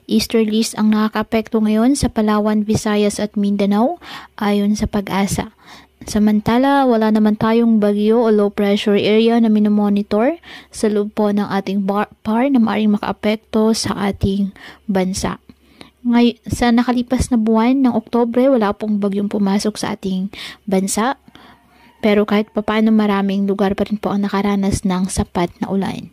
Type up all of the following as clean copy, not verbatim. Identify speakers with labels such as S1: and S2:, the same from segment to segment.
S1: Easterlies ang nakakaapekto ngayon sa Palawan, Visayas at Mindanao ayon sa Pag-asa. Samantala, wala naman tayong bagyo o low pressure area na minomonitor sa loob po ng ating PAR na maaaring makaapekto sa ating bansa. Sa nakalipas na buwan ng Oktubre, wala pong bagyong pumasok sa ating bansa. Pero kahit papaano maraming lugar pa rin po ang nakaranas ng sapat na ulan.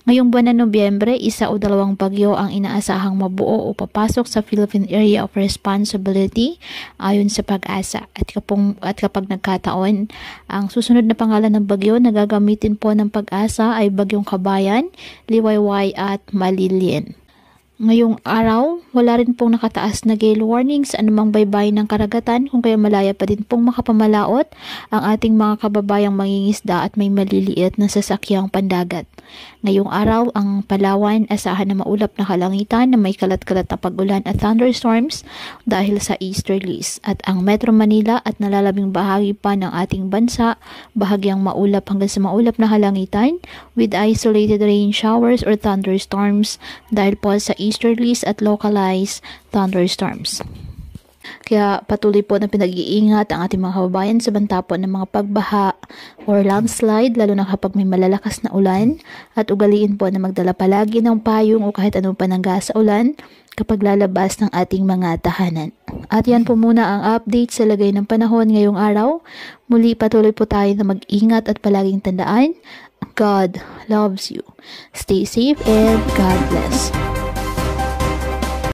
S1: Ngayong buwan ng Nobyembre, 1 o 2 bagyo ang inaasahang mabuo o papasok sa Philippine Area of Responsibility ayon sa Pag-asa. At kapag nagkataon, ang susunod na pangalan ng bagyo na gagamitin po ng Pag-asa ay Bagyong Kabayan, Liwayway at Malilien. Ngayong araw, wala rin pong nakataas na gale warning sa anumang baybayin ng karagatan kung kaya malaya pa din pong makapamalaot ang ating mga kababayang mangingisda at may maliliit na sasakyang pandagat. Ngayong araw, ang Palawan asahan na maulap na kalangitan na may kalat-kalat na pag-ulan at thunderstorms dahil sa easterlies. At ang Metro Manila at nalalabing bahagi pa ng ating bansa, bahagyang maulap hanggang sa maulap na kalangitan with isolated rain showers or thunderstorms dahil po sa easterlies at localized thunderstorms. Kaya patuloy po na pinag-iingat ang ating mga kababayan sa banta po ng mga pagbaha or landslide, lalo na kapag may malalakas na ulan, at ugaliin po na magdala palagi ng payong o kahit anong panangga sa ulan kapag lalabas ng ating mga tahanan. At yan po muna ang update sa lagay ng panahon ngayong araw. Muli patuloy po tayo na mag-ingat at palaging tandaan, God loves you. Stay safe and God bless.